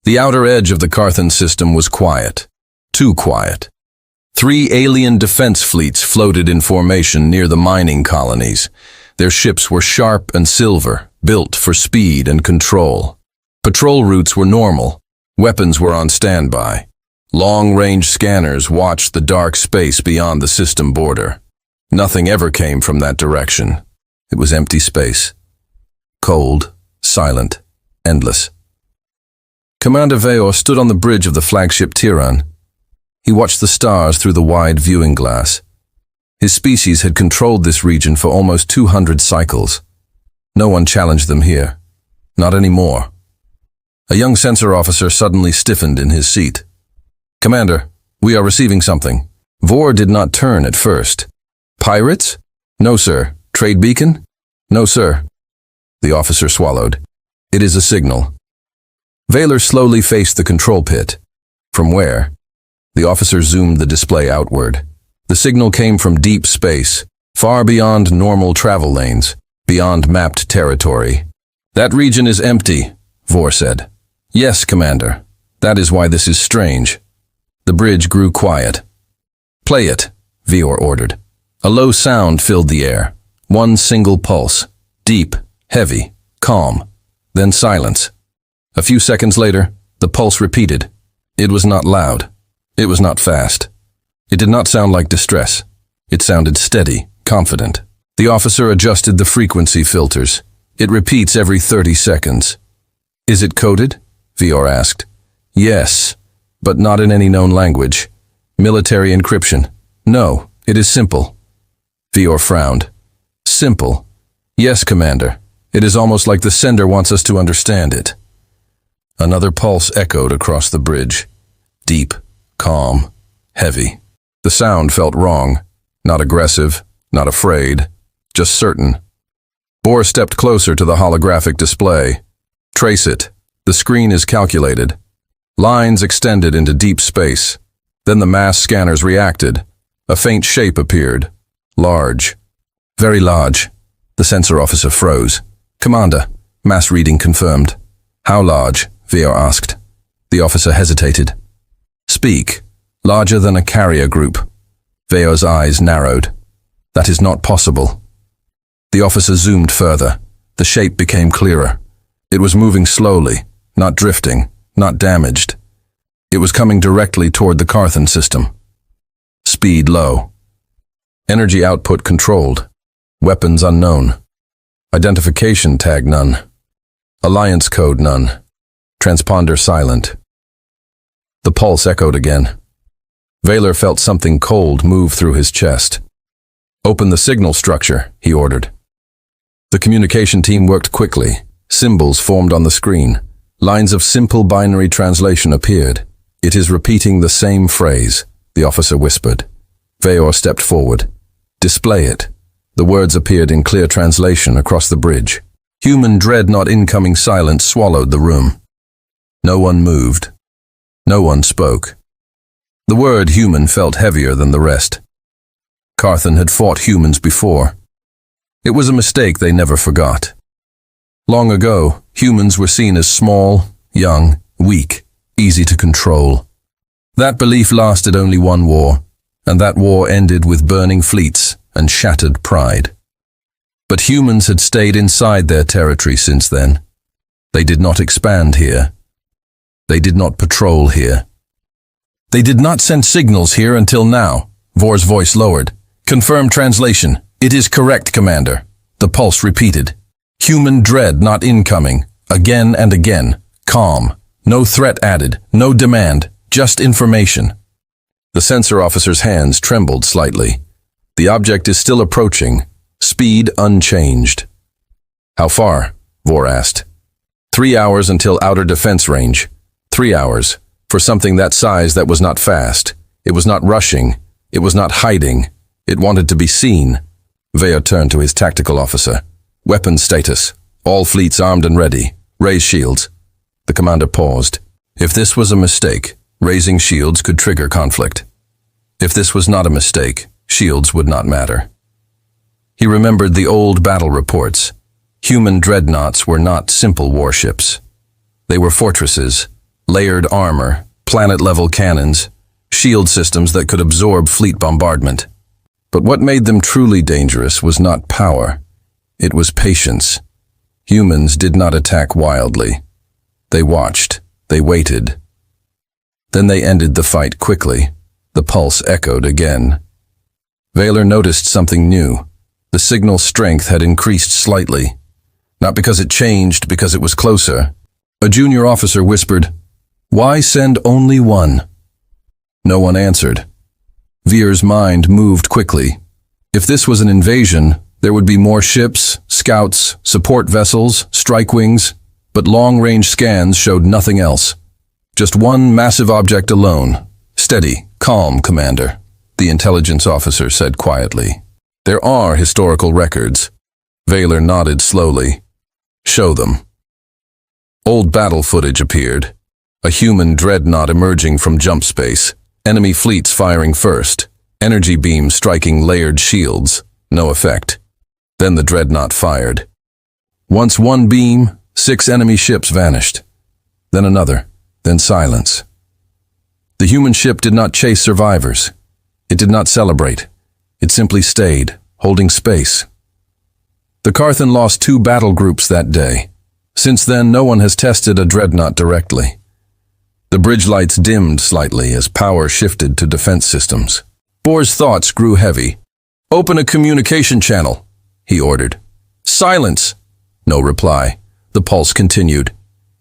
The outer edge of the Carthan system was quiet. Too quiet. 3 alien defense fleets floated in formation near the mining colonies. Their ships were sharp and silver, built for speed and control. Patrol routes were normal. Weapons were on standby. Long-range scanners watched the dark space beyond the system border. Nothing ever came from that direction. It was empty space. Cold, silent, endless. Commander Veor stood on the bridge of the flagship Tiran. He watched the stars through the wide viewing glass. His species had controlled this region for almost 200 cycles. No one challenged them here. Not anymore. A young sensor officer suddenly stiffened in his seat. "Commander, we are receiving something." Vor did not turn at first. "Pirates?" "No, sir." "Trade beacon?" "No, sir." The officer swallowed. "It is a signal." Vaylor slowly faced the control pit. From where? The officer zoomed the display outward. The signal came from deep space, far beyond normal travel lanes, beyond mapped territory. "That region is empty," Vor said. "Yes, Commander. That is why this is strange." The bridge grew quiet. "Play it," Veor ordered. A low sound filled the air. One single pulse. Deep, heavy, calm. Then silence. A few seconds later, the pulse repeated. It was not loud. It was not fast. It did not sound like distress. It sounded steady, confident. The officer adjusted the frequency filters. "It repeats every 30 seconds. "Is it coded?" Veor asked. "Yes, but not in any known language. Military encryption." "No, it is simple." Veor frowned. "Simple?" "Yes, Commander. It is almost like the sender wants us to understand it." Another pulse echoed across the bridge. Deep, calm, heavy. The sound felt wrong. Not aggressive, not afraid, just certain. Vor stepped closer to the holographic display. "Trace it. The screen is calculated." Lines extended into deep space. Then the mass scanners reacted. A faint shape appeared. Large. Very large. The sensor officer froze. "Commander," mass reading confirmed. "How large?" Veor asked. The officer hesitated. "Speak. Larger than a carrier group." Veor's eyes narrowed. "That is not possible." The officer zoomed further. The shape became clearer. It was moving slowly, not drifting, not damaged. It was coming directly toward the Carthan system. Speed low. Energy output controlled. Weapons unknown. Identification tag none. Alliance code none. Transponder silent. The pulse echoed again. Vaylor felt something cold move through his chest. "Open the signal structure," he ordered. The communication team worked quickly. Symbols formed on the screen. Lines of simple binary translation appeared. "It is repeating the same phrase," the officer whispered. Veor stepped forward. "Display it." The words appeared in clear translation across the bridge. Human Dreadnought incoming silence swallowed the room. No one moved. No one spoke. The word human felt heavier than the rest. Carthan had fought humans before. It was a mistake they never forgot. Long ago, humans were seen as small, young, weak, easy to control. That belief lasted only one war, and that war ended with burning fleets and shattered pride. But humans had stayed inside their territory since then. They did not expand here. They did not patrol here. They did not send signals here until now. Vor's voice lowered. "Confirm translation. It is correct, Commander." The pulse repeated. "Human Dreadnought incoming. Again and again. Calm. No threat added. No demand. Just information." The sensor officer's hands trembled slightly. "The object is still approaching. Speed unchanged." "How far?" Vor asked. 3 hours until outer defense range. 3 hours. For something that size that was not fast. It was not rushing. It was not hiding. It wanted to be seen. Veor turned to his tactical officer. "Weapons status. All fleets armed and ready. Raise shields." The commander paused. If this was a mistake, raising shields could trigger conflict. If this was not a mistake, shields would not matter. He remembered the old battle reports. Human dreadnoughts were not simple warships. They were fortresses, layered armor, planet-level cannons, shield systems that could absorb fleet bombardment. But what made them truly dangerous was not power. It was patience. Humans did not attack wildly. They watched. They waited. Then they ended the fight quickly. The pulse echoed again. Vaylor noticed something new. The signal strength had increased slightly. Not because it changed, because it was closer. A junior officer whispered, "Why send only one?" No one answered. Veer's mind moved quickly. If this was an invasion, there would be more ships, scouts, support vessels, strike wings, but long-range scans showed nothing else. Just one massive object alone. "Steady, calm, Commander," the intelligence officer said quietly. "There are historical records." Vaylor nodded slowly. "Show them." Old battle footage appeared. A human dreadnought emerging from jump space. Enemy fleets firing first. Energy beams striking layered shields. No effect. Then the dreadnought fired. Once one beam, 6 enemy ships vanished. Then another. Then silence. The human ship did not chase survivors. It did not celebrate. It simply stayed, holding space. The Carthan lost 2 battle groups that day. Since then, no one has tested a dreadnought directly. The bridge lights dimmed slightly as power shifted to defense systems. Bohr's thoughts grew heavy. "Open a communication channel," he ordered. "Silence." No reply. The pulse continued.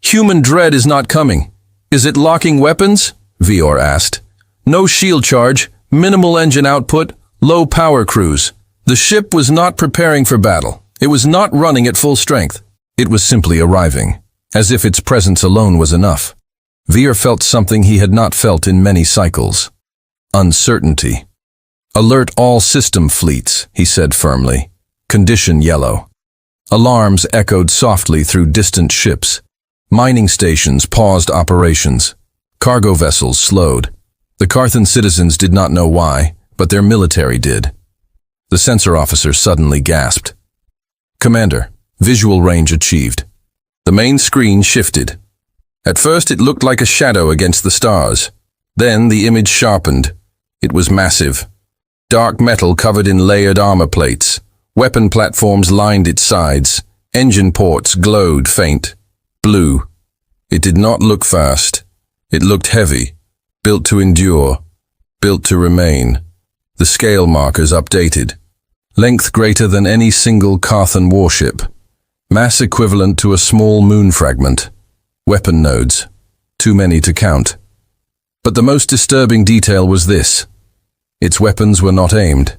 "Human Dread is not coming. Is it locking weapons?" Vior asked. "No shield charge, minimal engine output, low power cruise." The ship was not preparing for battle. It was not running at full strength. It was simply arriving, as if its presence alone was enough. Vier felt something he had not felt in many cycles. Uncertainty. "Alert all system fleets," he said firmly. "Condition yellow." Alarms echoed softly through distant ships. Mining stations paused operations. Cargo vessels slowed. The Carthan citizens did not know why, but their military did. The sensor officer suddenly gasped. "Commander, visual range achieved." The main screen shifted. At first it looked like a shadow against the stars. Then the image sharpened. It was massive. Dark metal covered in layered armor plates. Weapon platforms lined its sides. Engine ports glowed faint. Blue. It did not look fast. It looked heavy. Built to endure. Built to remain. The scale markers updated. Length greater than any single Carthan warship. Mass equivalent to a small moon fragment. Weapon nodes. Too many to count. But the most disturbing detail was this. Its weapons were not aimed.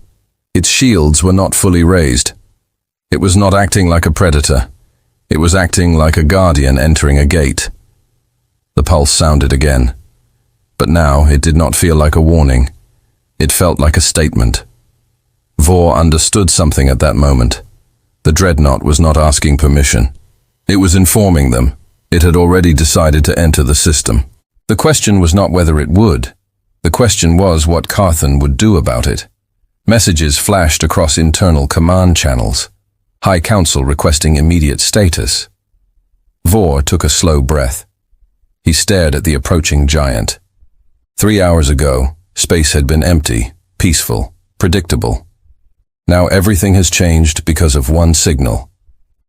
Its shields were not fully raised. It was not acting like a predator. It was acting like a guardian entering a gate. The pulse sounded again. But now it did not feel like a warning. It felt like a statement. Vor understood something at that moment. The dreadnought was not asking permission. It was informing them. It had already decided to enter the system. The question was not whether it would. The question was what Carthan would do about it. Messages flashed across internal command channels. High Council requesting immediate status. Vor took a slow breath. He stared at the approaching giant. 3 hours ago, space had been empty, peaceful, predictable. Now everything has changed because of one signal.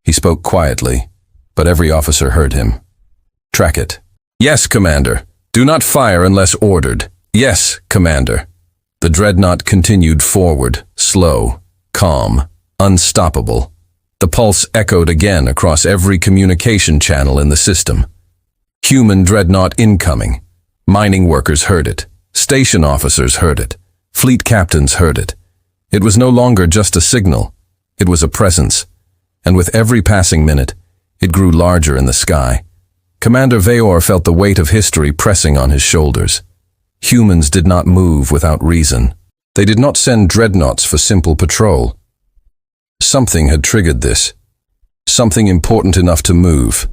He spoke quietly, but every officer heard him. "Track it." "Yes, Commander. Do not fire unless ordered." "Yes, Commander." The dreadnought continued forward, slow, calm, unstoppable. The pulse echoed again across every communication channel in the system. Human Dreadnought incoming. Mining workers heard it. Station officers heard it. Fleet captains heard it. It was no longer just a signal. It was a presence. And with every passing minute, it grew larger in the sky. Commander Vayor felt the weight of history pressing on his shoulders. Humans did not move without reason. They did not send dreadnoughts for simple patrol. Something had triggered this. Something important enough to move.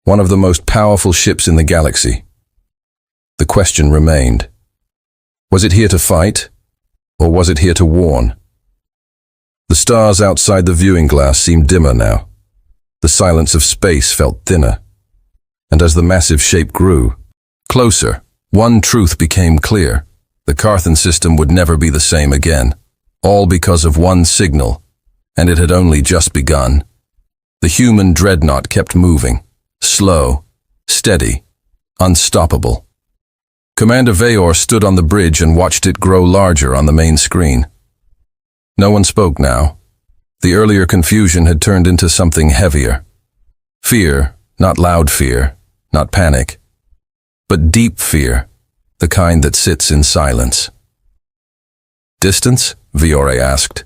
One of the most powerful ships in the galaxy. The question remained. Was it here to fight, or was it here to warn? The stars outside the viewing glass seemed dimmer now. The silence of space felt thinner. And as the massive shape grew, Closer, one truth became clear. The Carthan system would never be the same again. All because of one signal, and it had only just begun. The Human Dreadnought kept moving. Slow, steady, unstoppable. Commander Vayor stood on the bridge and watched it grow larger on the main screen. No one spoke now. The earlier confusion had turned into something heavier. Fear, not loud fear, not panic, but deep fear, the kind that sits in silence. Distance? Viore asked.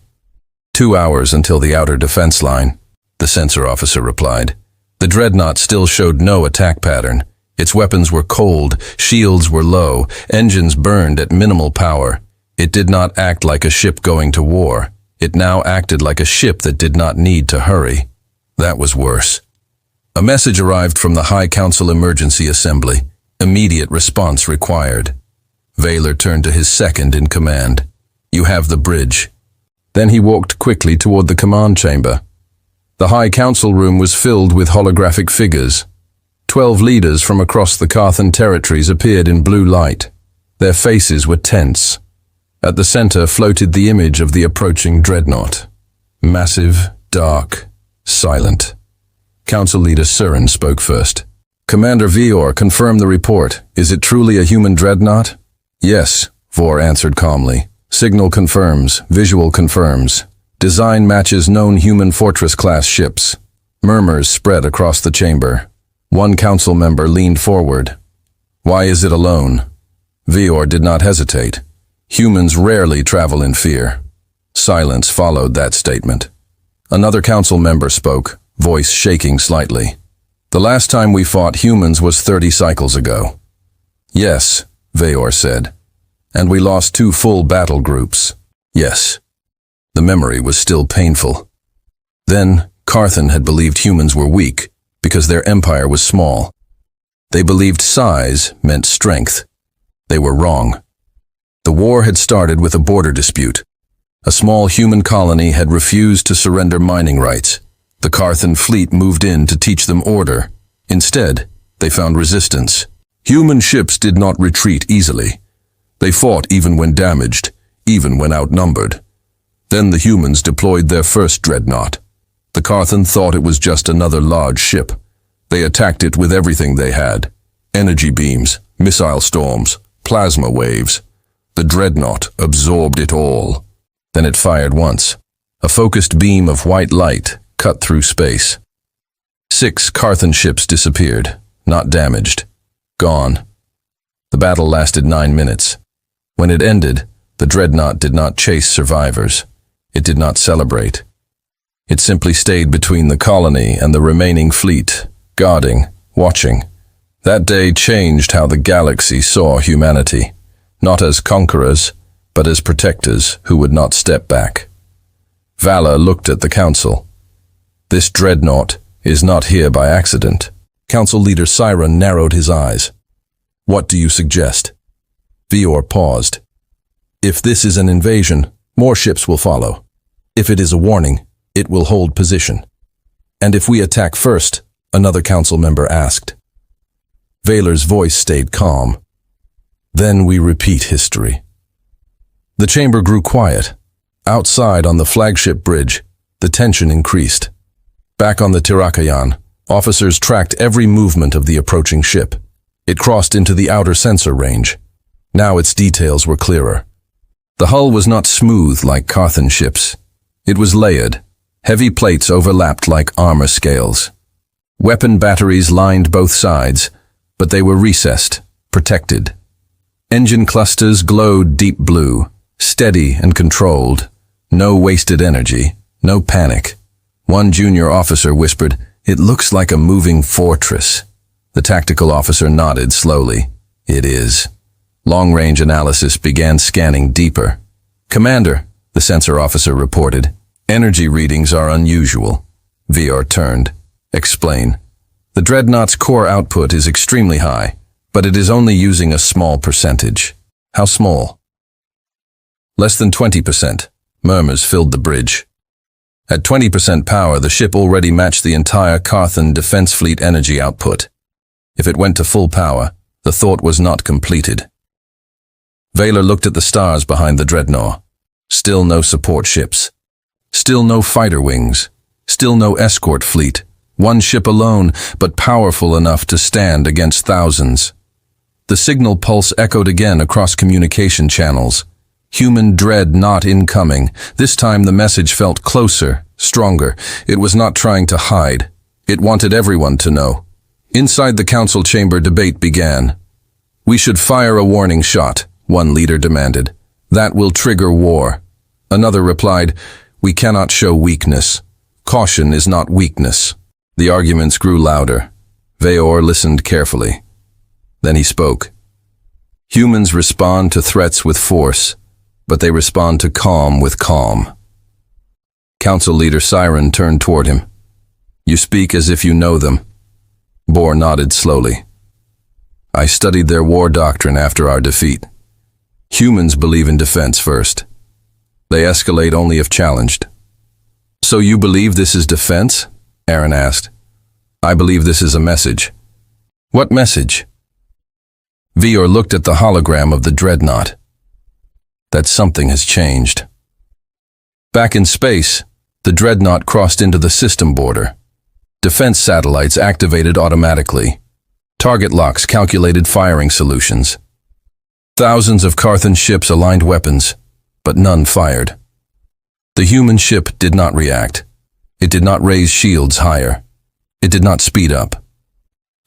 2 hours until the outer defense line, the sensor officer replied. The Dreadnought still showed no attack pattern. Its weapons were cold, shields were low, engines burned at minimal power. It did not act like a ship going to war. It now acted like a ship that did not need to hurry. That was worse. A message arrived from the High Council Emergency Assembly. Immediate response required. Vaylor turned to his second in command. You have the bridge. Then he walked quickly toward the command chamber. The High Council room was filled with holographic figures. 12 leaders from across the Carthan territories appeared in blue light. Their faces were tense. At the center floated the image of the approaching dreadnought. Massive, dark, silent. Council leader Surin spoke first. Commander Vior, confirm the report. Is it truly a human dreadnought? Yes, Vor answered calmly. Signal confirms, visual confirms. Design matches known human fortress-class ships. Murmurs spread across the chamber. One council member leaned forward. Why is it alone? Vior did not hesitate. Humans rarely travel in fear. Silence followed that statement. Another council member spoke, voice shaking slightly. The last time we fought humans was 30 cycles ago. Yes, Vayor said. And we lost 2 full battle groups. Yes. The memory was still painful. Then, Carthan had believed humans were weak because their empire was small. They believed size meant strength. They were wrong. The war had started with a border dispute. A small human colony had refused to surrender mining rights. The Carthan fleet moved in to teach them order. Instead, they found resistance. Human ships did not retreat easily. They fought even when damaged, even when outnumbered. Then the humans deployed their first dreadnought. The Carthan thought it was just another large ship. They attacked it with everything they had. Energy beams, missile storms, plasma waves. The dreadnought absorbed it all. Then it fired once. A focused beam of white light cut through space. 6 Carthan ships disappeared, not damaged. Gone. The battle lasted 9 minutes. When it ended, the dreadnought did not chase survivors. It did not celebrate. It simply stayed between the colony and the remaining fleet, guarding, watching. That day changed how the galaxy saw humanity, not as conquerors, but as protectors who would not step back. Vala looked at the council. This dreadnought is not here by accident. Council leader Siren narrowed his eyes. What do you suggest? Vior paused. If this is an invasion, more ships will follow. If it is a warning, it will hold position. And if we attack first, another council member asked. Vaylor's voice stayed calm. Then we repeat history. The chamber grew quiet. Outside on the flagship bridge, the tension increased. Back on the Tirakayan, officers tracked every movement of the approaching ship. It crossed into the outer sensor range. Now its details were clearer. The hull was not smooth like Carthan ships. It was layered. Heavy plates overlapped like armor scales. Weapon batteries lined both sides, but they were recessed, protected. Engine clusters glowed deep blue, steady and controlled. No wasted energy, no panic. One junior officer whispered, "It looks like a moving fortress." The tactical officer nodded slowly. "It is." Long-range analysis began scanning deeper. "Commander," the sensor officer reported, "energy readings are unusual." Vior turned. "Explain." "The dreadnought's core output is extremely high, but it is only using a small percentage." "How small?" "Less than 20%. Murmurs filled the bridge. At 20% power, the ship already matched the entire Carthan Defense Fleet energy output. If it went to full power, The thought was not completed. Vaylor looked at the stars behind the Dreadnought. Still no support ships. Still no fighter wings. Still no escort fleet. One ship alone, but powerful enough to stand against thousands. The signal pulse echoed again across communication channels. Human Dreadnought incoming. This time the message felt closer, stronger. It was not trying to hide. It wanted everyone to know. Inside the council chamber, debate began. "We should fire a warning shot," one leader demanded. "That will trigger war." Another replied, "We cannot show weakness. Caution is not weakness." The arguments grew louder. Vaylor listened carefully. Then he spoke. "Humans respond to threats with force, but they respond to calm with calm." Council leader Siren turned toward him. "You speak as if you know them." Bohr nodded slowly. "I studied their war doctrine after our defeat. Humans believe in defense first. They escalate only if challenged." "So you believe this is defense?" Aaron asked. "I believe this is a message." "What message?" Vaylor looked at the hologram of the Dreadnought. That something has changed. Back in space, the Dreadnought crossed into the system border. Defense satellites activated automatically. Target locks calculated firing solutions. Thousands of Carthan ships aligned weapons, but none fired. The human ship did not react. It did not raise shields higher. It did not speed up.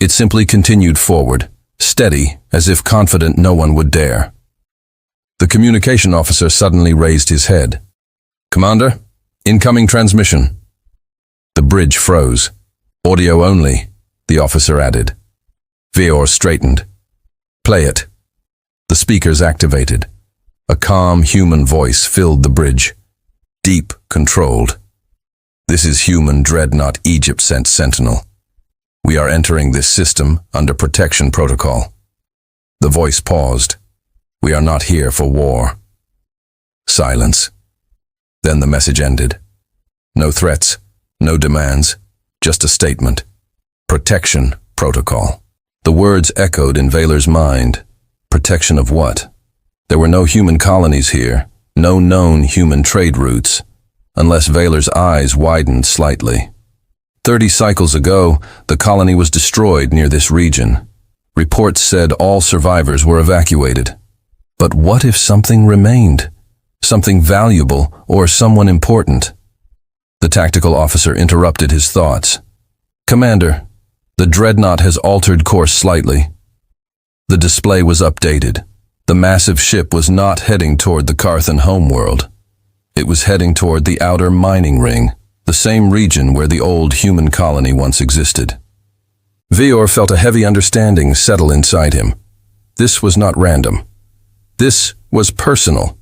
It simply continued forward, steady, as if confident no one would dare. The communication officer suddenly raised his head. "Commander, incoming transmission." The bridge froze. "Audio only," the officer added. Vaylor straightened. "Play it." The speakers activated. A calm human voice filled the bridge. Deep, controlled. "This is Human Dreadnought Egypt sent Sentinel. We are entering this system under protection protocol." The voice paused. "We are not here for war." Silence. Then the message ended. No threats, no demands, just a statement. Protection protocol. The words echoed in Vaylor's mind. Protection of what? There were no human colonies here, no known human trade routes, unless Vaylor's eyes widened slightly. 30 cycles ago, the colony was destroyed near this region. Reports said all survivors were evacuated. But what if something remained? Something valuable or someone important? The tactical officer interrupted his thoughts. "Commander, the Dreadnought has altered course slightly." The display was updated. The massive ship was not heading toward the Carthan homeworld. It was heading toward the outer mining ring, the same region where the old human colony once existed. Vaylor felt a heavy understanding settle inside him. This was not random. This was personal.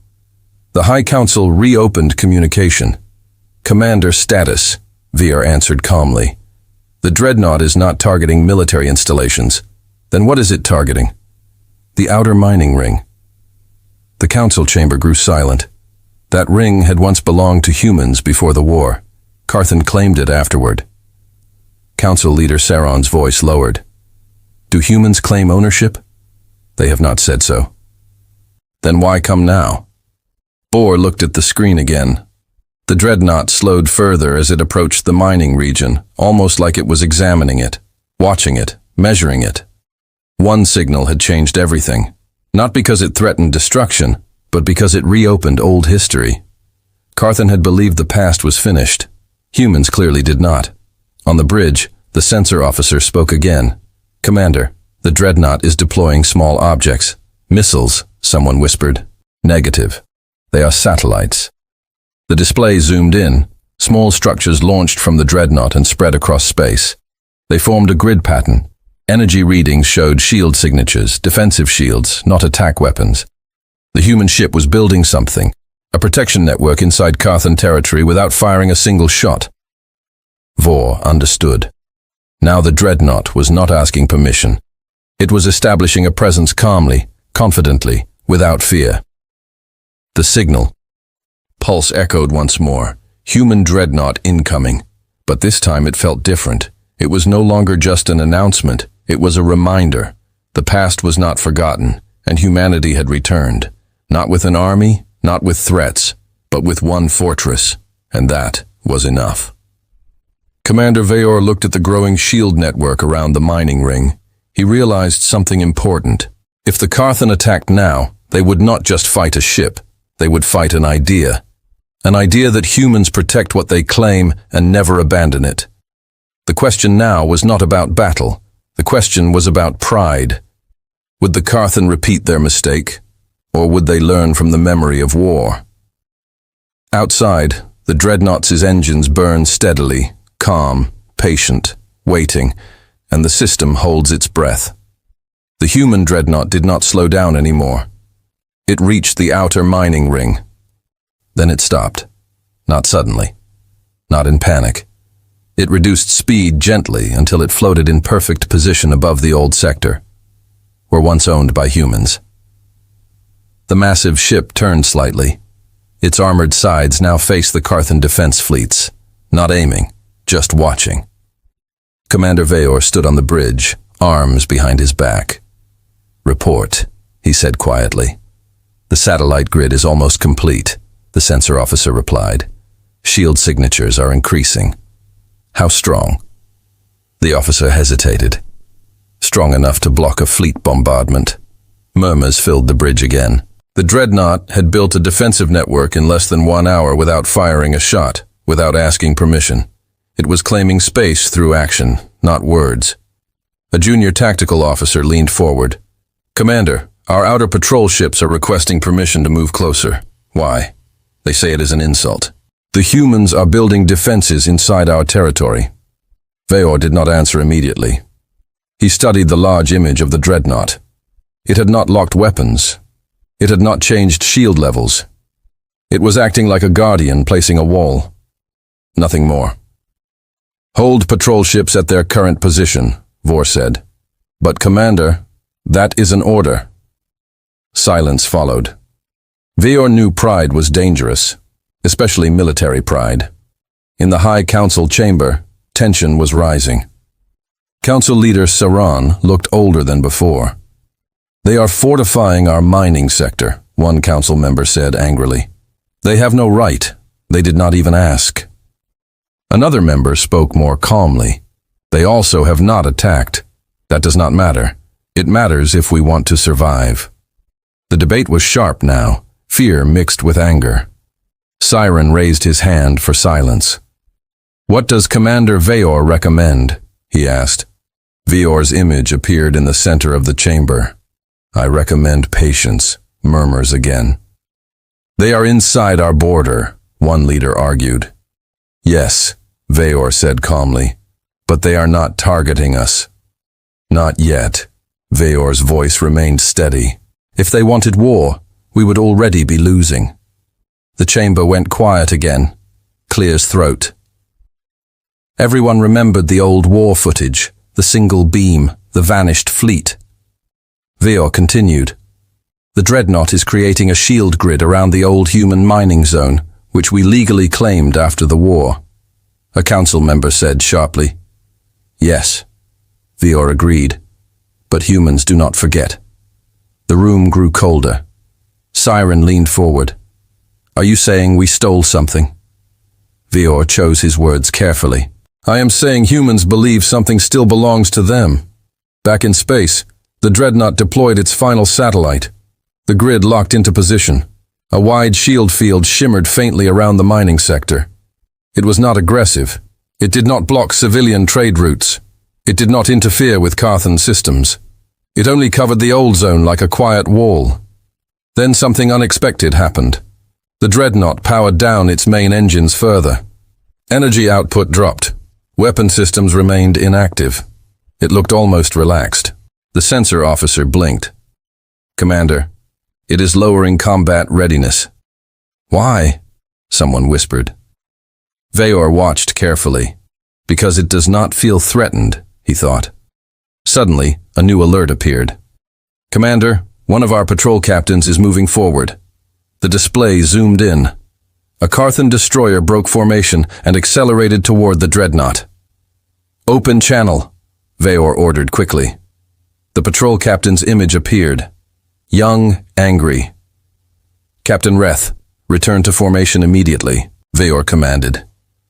The High Council reopened communication. "Commander status," Vaylor answered calmly. "The Dreadnought is not targeting military installations. Then what is it targeting?" "The outer mining ring." The council chamber grew silent. That ring had once belonged to humans before the war. Carthan claimed it afterward. Council leader Saron's voice lowered. "Do humans claim ownership?" "They have not said so." "Then why come now?" Bohr looked at the screen again. The Dreadnought slowed further as it approached the mining region, almost like it was examining it, watching it, measuring it. One signal had changed everything, not because it threatened destruction, but because it reopened old history. Carthan had believed the past was finished. Humans clearly did not. On the bridge, the sensor officer spoke again. "Commander, the Dreadnought is deploying small objects. Missiles," someone whispered. "Negative. They are satellites." The display zoomed in. Small structures launched from the Dreadnought and spread across space. They formed a grid pattern. Energy readings showed shield signatures, defensive shields, not attack weapons. The human ship was building something, a protection network inside Carthan territory without firing a single shot. Vaylor understood. Now the Dreadnought was not asking permission. It was establishing a presence calmly, confidently, without fear. The signal. Pulse echoed once more. Human Dreadnought incoming. But this time it felt different. It was no longer just an announcement. It was a reminder. The past was not forgotten, and humanity had returned, not with an army, not with threats, but with one fortress, and that was enough. Commander Veyor looked at the growing shield network around the mining ring. He realized something important. If the Carthan attacked now, they would not just fight a ship, they would fight an idea. An idea that humans protect what they claim and never abandon it. The question now was not about battle. The question was about pride. Would the Carthan repeat their mistake, or would they learn from the memory of war? Outside, the Dreadnought's engines burn steadily, calm, patient, waiting, and the system holds its breath. The Human Dreadnought did not slow down anymore. It reached the outer mining ring. Then it stopped. Not suddenly. Not in panic. It reduced speed gently until it floated in perfect position above the old sector, were once owned by humans. The massive ship turned slightly. Its armored sides now faced the Carthan defense fleets, not aiming, just watching. Commander Veyor stood on the bridge, arms behind his back. "Report," he said quietly. "The satellite grid is almost complete," the sensor officer replied. "Shield signatures are increasing." "How strong?" The officer hesitated. "Strong enough to block a fleet bombardment." Murmurs filled the bridge again. The Dreadnought had built a defensive network in less than 1 hour without firing a shot, without asking permission. It was claiming space through action, not words. A junior tactical officer leaned forward. "Commander, our outer patrol ships are requesting permission to move closer." "Why?" "They say it is an insult." "The humans are building defenses inside our territory." Veyor did not answer immediately. He studied the large image of the Dreadnought. It had not locked weapons. It had not changed shield levels. It was acting like a guardian placing a wall. Nothing more. "Hold patrol ships at their current position," Vor said. "But Commander, that is an order." Silence followed. Veyor knew pride was dangerous, especially military pride. In the High Council chamber, tension was rising. Council leader Saran looked older than before. "They are fortifying our mining sector," one council member said angrily. "They have no right. They did not even ask." Another member spoke more calmly. "They also have not attacked. That does not matter. It matters if we want to survive." The debate was sharp now, fear mixed with anger. Siren raised his hand for silence. "What does Commander Veyor recommend?" he asked. Veyor's image appeared in the center of the chamber. "I recommend patience," murmurs again. "They are inside our border," one leader argued. "Yes," Veyor said calmly, "but they are not targeting us." "Not yet." Veyor's voice remained steady. "If they wanted war, we would already be losing." The chamber went quiet again, clear's throat. Everyone remembered the old war footage, the single beam, the vanished fleet. Veyor continued. "The Dreadnought is creating a shield grid around the old human mining zone, which we legally claimed after the war." A council member said sharply. "Yes," Veyor agreed, "but humans do not forget." The room grew colder. Siren leaned forward. "Are you saying we stole something?" Veyor chose his words carefully. "I am saying humans believe something still belongs to them. Back in space, the Dreadnought deployed its final satellite. The grid locked into position. A wide shield field shimmered faintly around the mining sector. It was not aggressive. It did not block civilian trade routes. It did not interfere with Carthan systems. It only covered the old zone like a quiet wall. Then something unexpected happened. The Dreadnought powered down its main engines further. Energy output dropped. Weapon systems remained inactive. It looked almost relaxed. The sensor officer blinked. "Commander, it is lowering combat readiness." "Why?" someone whispered. Veyor watched carefully. "Because it does not feel threatened," he thought. Suddenly, a new alert appeared. "Commander, one of our patrol captains is moving forward." The display zoomed in. A Carthan destroyer broke formation and accelerated toward the Dreadnought. "Open channel," Veyor ordered quickly. The patrol captain's image appeared. Young, angry. "Captain Reth, return to formation immediately," Veor commanded.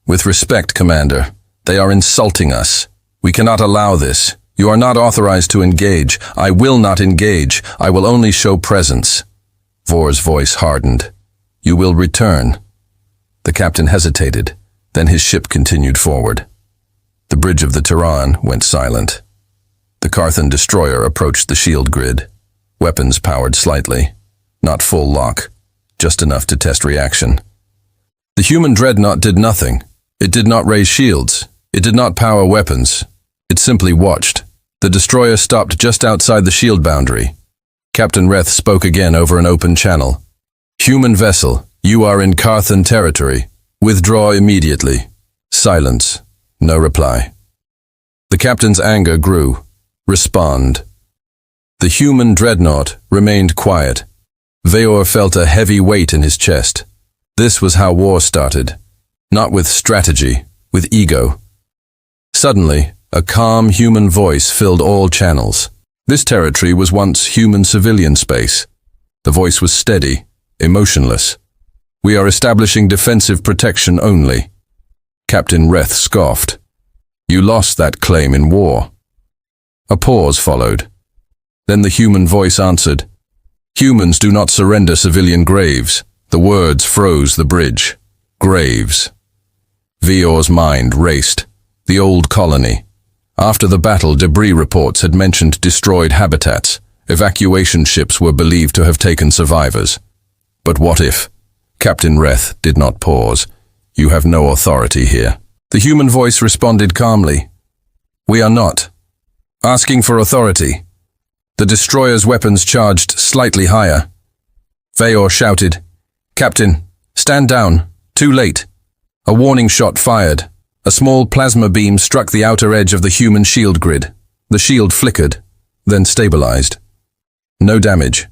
"With respect, Commander, they are insulting us. We cannot allow this. You are not authorized to engage. I will not engage. I will only show presence." Vor's voice hardened. "You will return." The captain hesitated, then his ship continued forward. The bridge of the Tehran went silent. The Carthan destroyer approached the shield grid. Weapons powered slightly. Not full lock, just enough to test reaction. The Human Dreadnought did nothing. It did not raise shields. It did not power weapons. It simply watched. The destroyer stopped just outside the shield boundary. Captain Reth spoke again over an open channel. "Human vessel, you are in Carthan territory. Withdraw immediately." Silence. No reply. The captain's anger grew. "Respond." The Human Dreadnought remained quiet. Veor felt a heavy weight in his chest. This was how war started. Not with strategy, with ego. Suddenly, a calm human voice filled all channels. This territory was once human civilian space. The voice was steady, emotionless. "We are establishing defensive protection only." Captain Reth scoffed. "You lost that claim in war." A pause followed. Then the human voice answered, "Humans do not surrender civilian graves." The words froze the bridge. Graves. Veor's mind raced. The old colony. After the battle, debris reports had mentioned destroyed habitats. Evacuation ships were believed to have taken survivors. But what if? Captain Reth did not pause. "You have no authority here." The human voice responded calmly. "We are not asking for authority." The destroyer's weapons charged slightly higher. Veor shouted, "Captain, stand down. Too late." A warning shot fired. A small plasma beam struck the outer edge of the human shield grid. The shield flickered, then stabilized. No damage.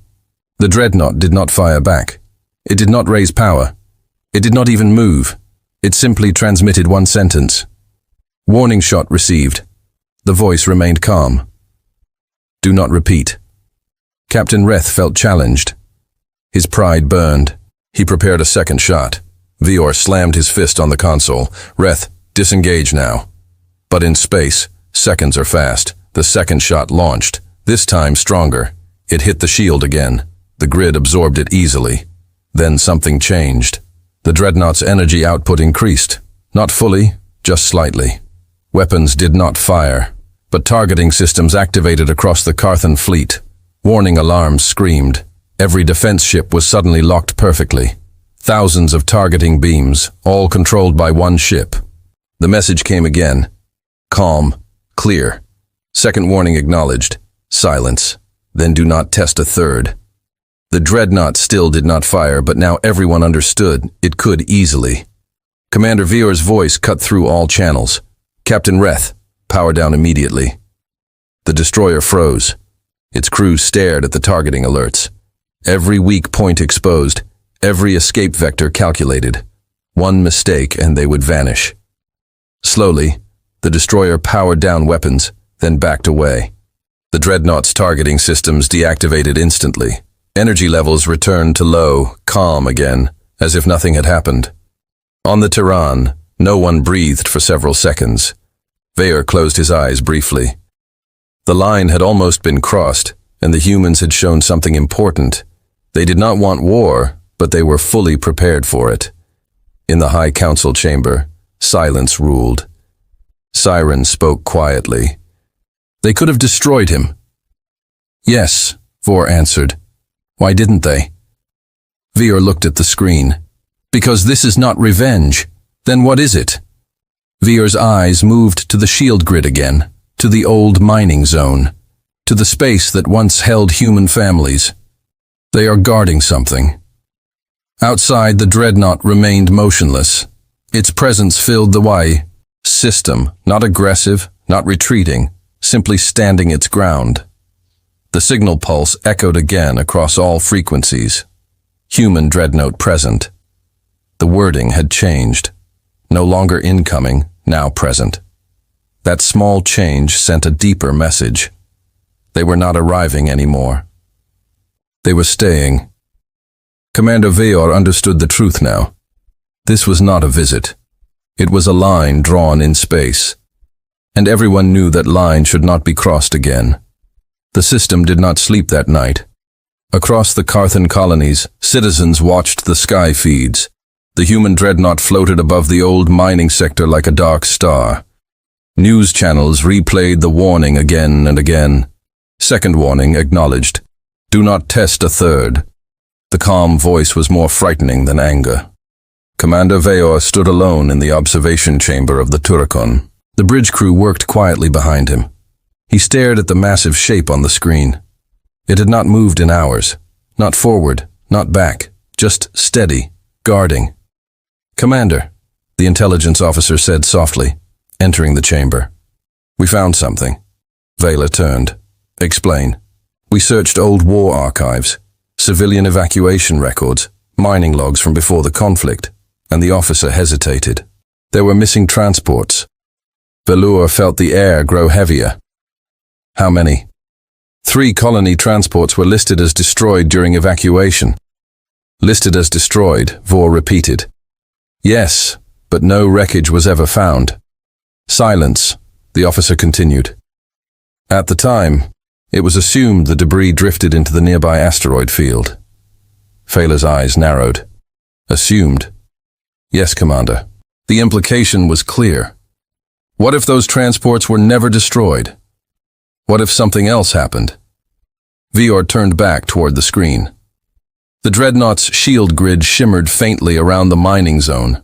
The dreadnought did not fire back. It did not raise power. It did not even move. It simply transmitted one sentence. Warning shot received. The voice remained calm. "Do not repeat." Captain Reth felt challenged. His pride burned. He prepared a second shot. Veor slammed his fist on the console. "Reth, disengage now." But in space, seconds are fast. The second shot launched, this time stronger. It hit the shield again. The grid absorbed it easily. Then something changed. The dreadnought's energy output increased. Not fully, just slightly. Weapons did not fire, but targeting systems activated across the Carthan fleet. Warning alarms screamed. Every defense ship was suddenly locked perfectly. Thousands of targeting beams, all controlled by one ship. The message came again. Calm, clear. Second warning acknowledged. Silence. Then do not test a third. The dreadnought still did not fire, but now everyone understood it could easily. Commander Veor's voice cut through all channels. "Captain Reth, power down immediately." The destroyer froze. Its crew stared at the targeting alerts. Every weak point exposed, every escape vector calculated. One mistake and they would vanish. Slowly, the destroyer powered down weapons, then backed away. The dreadnought's targeting systems deactivated instantly. Energy levels returned to low, calm again, as if nothing had happened. On the Tehran, no one breathed for several seconds. Veor closed his eyes briefly. The line had almost been crossed, and the humans had shown something important. They did not want war, but they were fully prepared for it. In the High Council chamber, silence ruled. Siren spoke quietly. "They could have destroyed him." "Yes," Vor answered. "Why didn't they?" Veor looked at the screen. "Because this is not revenge. Then what is it?" Veor's eyes moved to the shield grid again, to the old mining zone, to the space that once held human families. They are guarding something. Outside, the dreadnought remained motionless. Its presence filled the Y system, not aggressive, not retreating, simply standing its ground. The signal pulse echoed again across all frequencies. Human Dreadnought present. The wording had changed. No longer incoming, now present. That small change sent a deeper message. They were not arriving anymore. They were staying. Commander Veor understood the truth now. This was not a visit. It was a line drawn in space. And everyone knew that line should not be crossed again. The system did not sleep that night. Across the Carthan colonies, citizens watched the sky feeds. The Human Dreadnought floated above the old mining sector like a dark star. News channels replayed the warning again and again. Second warning acknowledged. Do not test a third. The calm voice was more frightening than anger. Commander Veor stood alone in the observation chamber of the Turicon. The bridge crew worked quietly behind him. He stared at the massive shape on the screen. It had not moved in hours. Not forward, not back. Just steady, guarding. Commander, the intelligence officer said softly, entering the chamber. We found something. Vela turned. Explain. We searched old war archives, civilian evacuation records, mining logs from before the conflict, and the officer hesitated. There were missing transports. Velour felt the air grow heavier. How many? 3 colony transports were listed as destroyed during evacuation. Listed as destroyed, Vor repeated. Yes, but no wreckage was ever found. Silence, the officer continued. At the time, it was assumed the debris drifted into the nearby asteroid field. Fela's eyes narrowed. Assumed. Yes, Commander. The implication was clear. What if those transports were never destroyed? What if something else happened? Veor turned back toward the screen. The Dreadnought's shield grid shimmered faintly around the mining zone.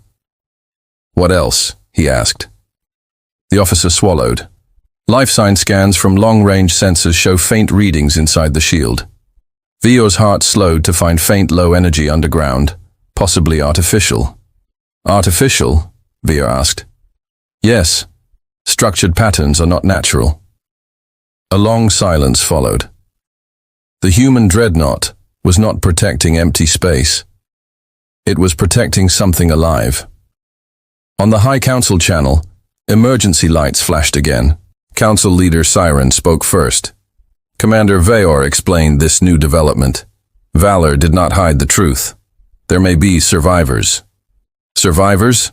What else? He asked. The officer swallowed. Life sign scans from long-range sensors show faint readings inside the shield. Veor's heart slowed to find faint low-energy underground, possibly artificial. Artificial? Veor asked. Yes. Structured patterns are not natural. A long silence followed. The Human Dreadnought was not protecting empty space. It was protecting something alive. On the High Council channel, emergency lights flashed again. Council leader Siren spoke first. Commander Veor explained this new development. Valor did not hide the truth. There may be survivors. Survivors?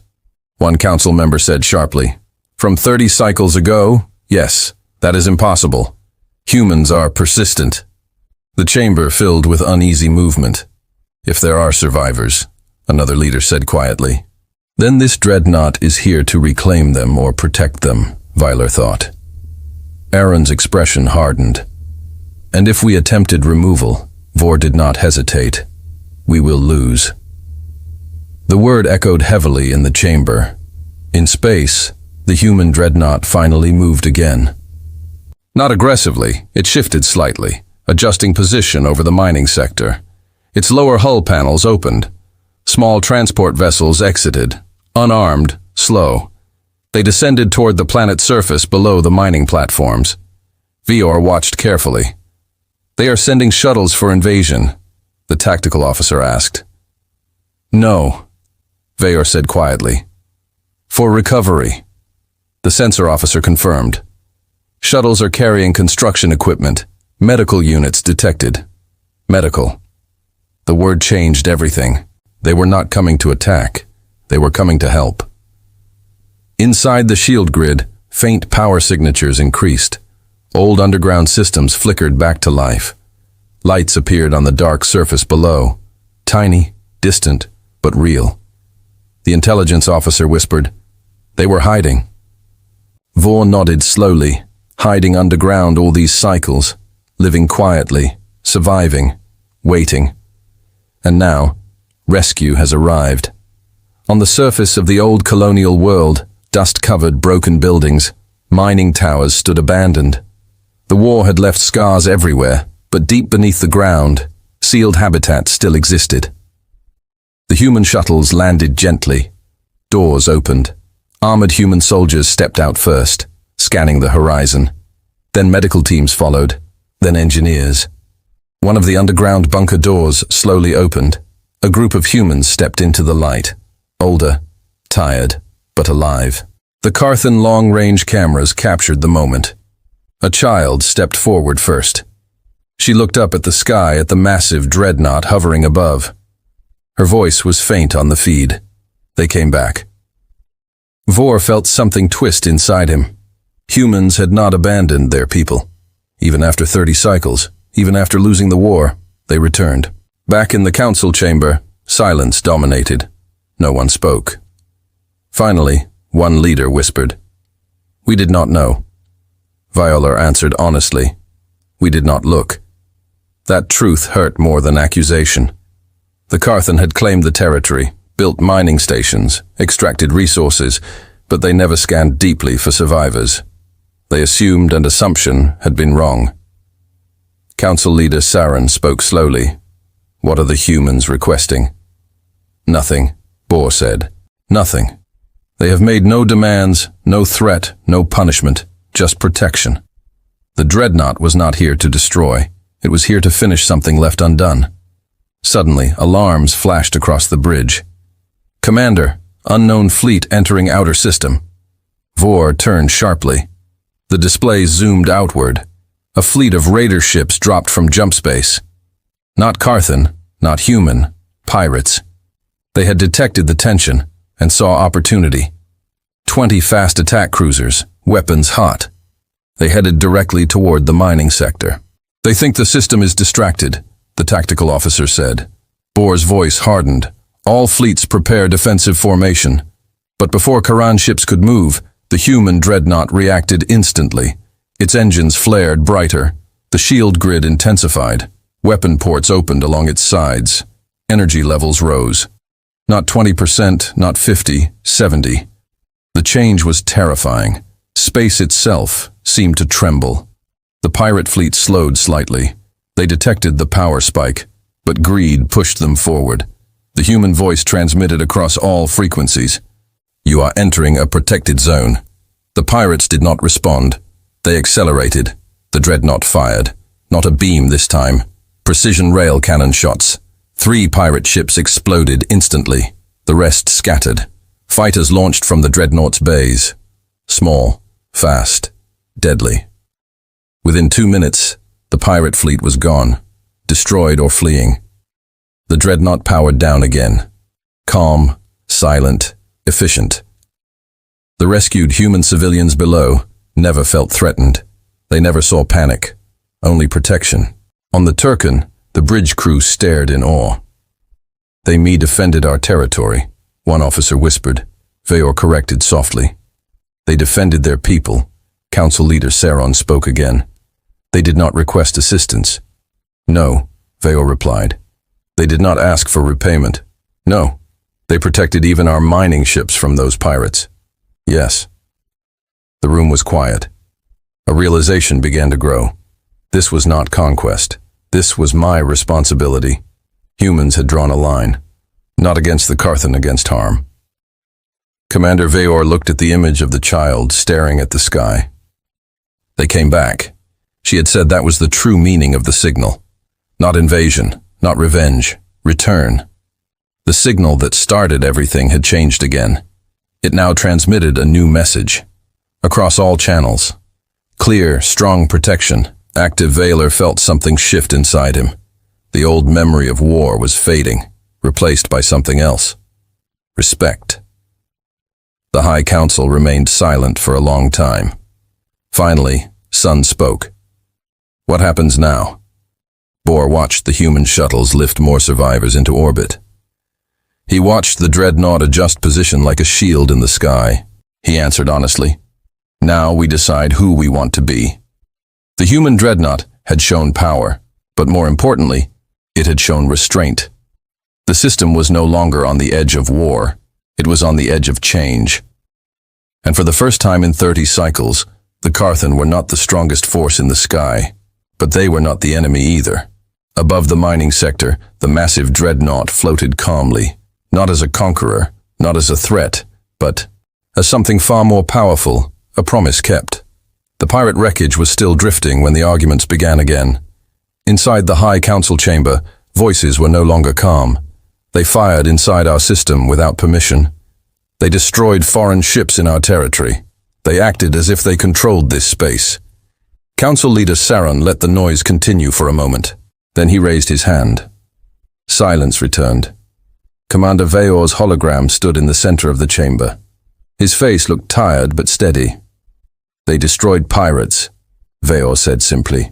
One council member said sharply. From 30 cycles ago, yes, that is impossible. Humans are persistent. The chamber filled with uneasy movement. If there are survivors, another leader said quietly, then this dreadnought is here to reclaim them or protect them, Vyler thought. Aaron's expression hardened. And if we attempted removal, Vor did not hesitate. We will lose. The word echoed heavily in the chamber. In space, the Human Dreadnought finally moved again. Not aggressively, it shifted slightly, adjusting position over the mining sector. Its lower hull panels opened. Small transport vessels exited, unarmed, slow. They descended toward the planet's surface below the mining platforms. Veor watched carefully. They are sending shuttles for invasion, the tactical officer asked. No, Veor said quietly. For recovery. The sensor officer confirmed. Shuttles are carrying construction equipment. Medical units detected. Medical. The word changed everything. They were not coming to attack. They were coming to help. Inside the shield grid, faint power signatures increased. Old underground systems flickered back to life. Lights appeared on the dark surface below. Tiny, distant, but real. The intelligence officer whispered, "They were hiding." Vor nodded slowly, hiding underground all these cycles, living quietly, surviving, waiting. And now, rescue has arrived. On the surface of the old colonial world, dust-covered broken buildings, mining towers stood abandoned. The war had left scars everywhere, but deep beneath the ground, sealed habitats still existed. The human shuttles landed gently. Doors opened. Armored human soldiers stepped out first, scanning the horizon. Then medical teams followed, then engineers. One of the underground bunker doors slowly opened. A group of humans stepped into the light, older, tired, but alive. The Carthan long-range cameras captured the moment. A child stepped forward first. She looked up at the sky at the massive dreadnought hovering above. Her voice was faint on the feed. They came back. Vor felt something twist inside him. Humans had not abandoned their people. Even after 30 cycles, even after losing the war, they returned. Back in the council chamber, silence dominated. No one spoke. Finally, one leader whispered, "We did not know." Viola answered honestly, "We did not look." That truth hurt more than accusation. The Carthan had claimed the territory, built mining stations, extracted resources, but they never scanned deeply for survivors. They assumed, and assumption had been wrong. Council leader Saren spoke slowly. "What are the humans requesting?" "Nothing," Bor said. "Nothing. They have made no demands, no threat, no punishment, just protection." The dreadnought was not here to destroy. It was here to finish something left undone. Suddenly, alarms flashed across the bridge. "Commander, unknown fleet entering outer system." Vor turned sharply. The display zoomed outward. A fleet of raider ships dropped from jump space. Not Carthan, not human, pirates. They had detected the tension and saw opportunity. 20 fast attack cruisers, weapons hot. They headed directly toward the mining sector. "They think the system is distracted," the tactical officer said. Bor's voice hardened. "All fleets prepare defensive formation." But before Karan ships could move, the Human Dreadnought reacted instantly. Its engines flared brighter. The shield grid intensified. Weapon ports opened along its sides. Energy levels rose. Not 20%, not 50, 70. The change was terrifying. Space itself seemed to tremble. The pirate fleet slowed slightly. They detected the power spike, but greed pushed them forward. The human voice transmitted across all frequencies. "You are entering a protected zone." The pirates did not respond. They accelerated. The dreadnought fired. Not a beam this time. Precision rail cannon shots. 3 pirate ships exploded instantly. The rest scattered. Fighters launched from the dreadnought's bays. Small, fast, deadly. Within 2 minutes, the pirate fleet was gone, destroyed or fleeing. The dreadnought powered down again. Calm, silent, efficient. The rescued human civilians below never felt threatened. They never saw panic, only protection. On the Turkan, the bridge crew stared in awe. "They defended our territory," one officer whispered. Veor corrected softly. "They defended their people." Council leader Saron spoke again. "They did not request assistance." "No," Veor replied. "They did not ask for repayment." "No. They protected even our mining ships from those pirates." "Yes." The room was quiet. A realization began to grow. This was not conquest. This was my responsibility. Humans had drawn a line. Not against the Carthan, against harm. Commander Veor looked at the image of the child staring at the sky. They came back. She had said that was the true meaning of the signal. Not invasion, not revenge, return. The signal that started everything had changed again. It now transmitted a new message. Across all channels. Clear, strong protection. Active Valor felt something shift inside him. The old memory of war was fading, replaced by something else. Respect. The High Council remained silent for a long time. Finally, Sun spoke. "What happens now?" Bor watched the human shuttles lift more survivors into orbit. He watched the dreadnought adjust position like a shield in the sky. He answered honestly, "Now we decide who we want to be." The Human Dreadnought had shown power, but more importantly, it had shown restraint. The system was no longer on the edge of war. It was on the edge of change. And for the first time in 30 cycles, the Carthan were not the strongest force in the sky, but they were not the enemy either. Above the mining sector, the massive dreadnought floated calmly, not as a conqueror, not as a threat, but as something far more powerful, a promise kept. The pirate wreckage was still drifting when the arguments began again. Inside the High Council chamber, voices were no longer calm. They fired inside our system without permission. They destroyed foreign ships in our territory. They acted as if they controlled this space. Council leader Saron let the noise continue for a moment. Then he raised his hand. Silence returned. Commander Veor's hologram stood in the center of the chamber. His face looked tired but steady. They destroyed pirates, Veor said simply.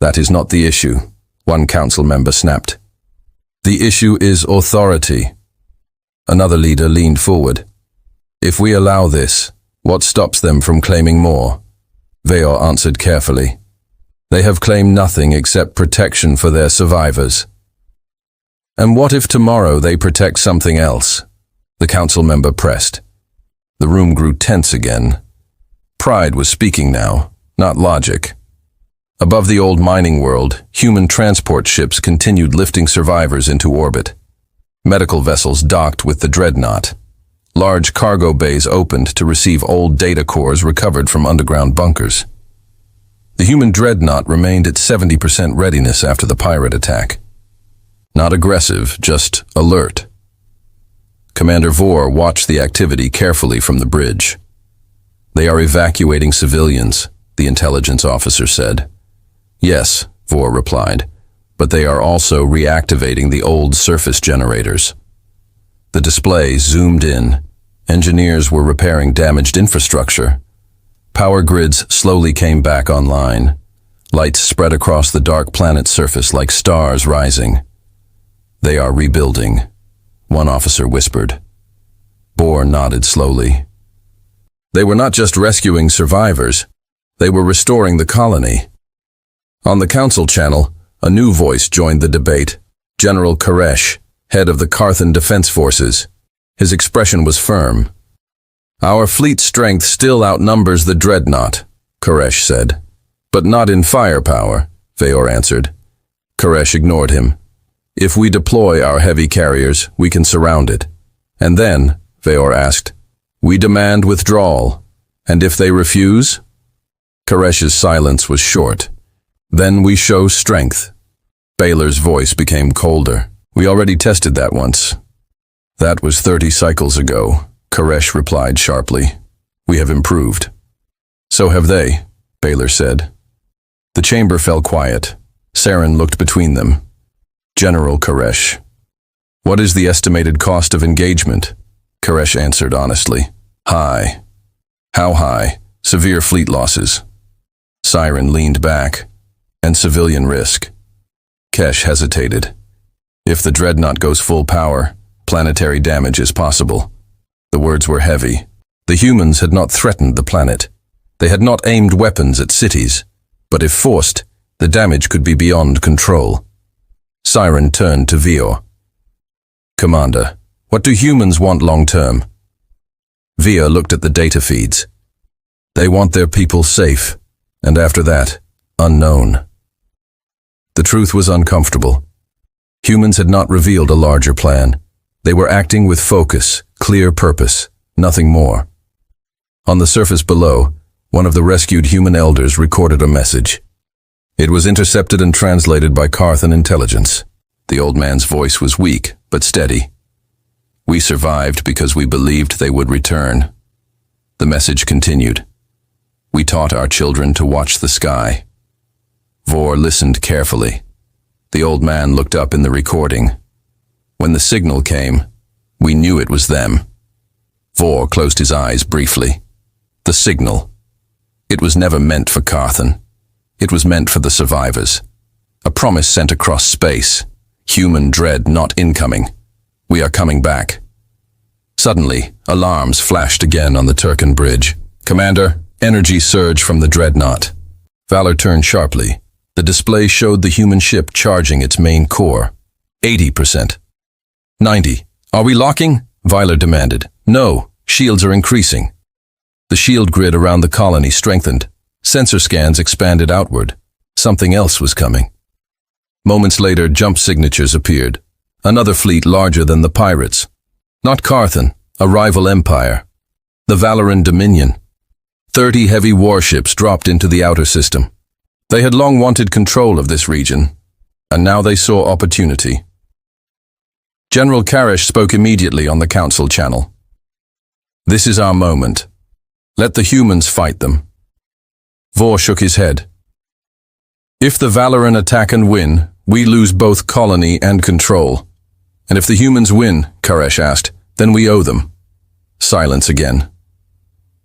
That is not the issue, one council member snapped. The issue is authority. Another leader leaned forward. If we allow this, what stops them from claiming more? Veor answered carefully. They have claimed nothing except protection for their survivors. And what if tomorrow they protect something else? The council member pressed. The room grew tense again. Pride was speaking now, not logic. Above the old mining world, human transport ships continued lifting survivors into orbit. Medical vessels docked with the Dreadnought. Large cargo bays opened to receive old data cores recovered from underground bunkers. The Human Dreadnought remained at 70% readiness after the pirate attack. Not aggressive, just alert. Commander Vor watched the activity carefully from the bridge. They are evacuating civilians, the intelligence officer said. Yes, Vor replied, but they are also reactivating the old surface generators. The display zoomed in. Engineers were repairing damaged infrastructure. Power grids slowly came back online. Lights spread across the dark planet's surface like stars rising. They are rebuilding, one officer whispered. Vor nodded slowly. They were not just rescuing survivors, they were restoring the colony. On the council channel, a new voice joined the debate. General Koresh, head of the Carthan Defense Forces. His expression was firm. Our fleet strength still outnumbers the Dreadnought, Koresh said. But not in firepower, Veor answered. Koresh ignored him. If we deploy our heavy carriers, we can surround it. And then, Veor asked, we demand withdrawal. And if they refuse? Koresh's silence was short. Then we show strength. Baylor's voice became colder. We already tested that once. That was 30 cycles ago, Koresh replied sharply. We have improved. So have they, Baylor said. The chamber fell quiet. Saron looked between them. General Koresh. What is the estimated cost of engagement? Koresh answered honestly. High. How high? Severe fleet losses. Siren leaned back. And civilian risk. Kesh hesitated. If the Dreadnought goes full power, planetary damage is possible. The words were heavy. The humans had not threatened the planet. They had not aimed weapons at cities. But if forced, the damage could be beyond control. Siren turned to Veor. Commander, what do humans want long-term? Veor looked at the data feeds. They want their people safe, and after that, unknown. The truth was uncomfortable. Humans had not revealed a larger plan. They were acting with focus, clear purpose, nothing more. On the surface below, one of the rescued human elders recorded a message. It was intercepted and translated by Carthan intelligence. The old man's voice was weak, but steady. We survived because we believed they would return. The message continued. We taught our children to watch the sky. Vor listened carefully. The old man looked up in the recording. When the signal came, we knew it was them. Vor closed his eyes briefly. The signal. It was never meant for Carthan. It was meant for the survivors. A promise sent across space. Human Dreadnought incoming. We are coming back. Suddenly, alarms flashed again on the Turkan bridge. Commander, energy surge from the Dreadnought. Valor turned sharply. The display showed the human ship charging its main core. 80%. 90. Are we locking? Vyler demanded. No, shields are increasing. The shield grid around the colony strengthened. Sensor scans expanded outward. Something else was coming. Moments later, jump signatures appeared. Another fleet larger than the pirates. Not Carthan, a rival empire. The Valoran Dominion. 30 heavy warships dropped into the outer system. They had long wanted control of this region, and now they saw opportunity. General Karish spoke immediately on the council channel. This is our moment. Let the humans fight them. Vor shook his head. If the Valoran attack and win, we lose both colony and control. And if the humans win, Koresh asked, then we owe them. Silence again.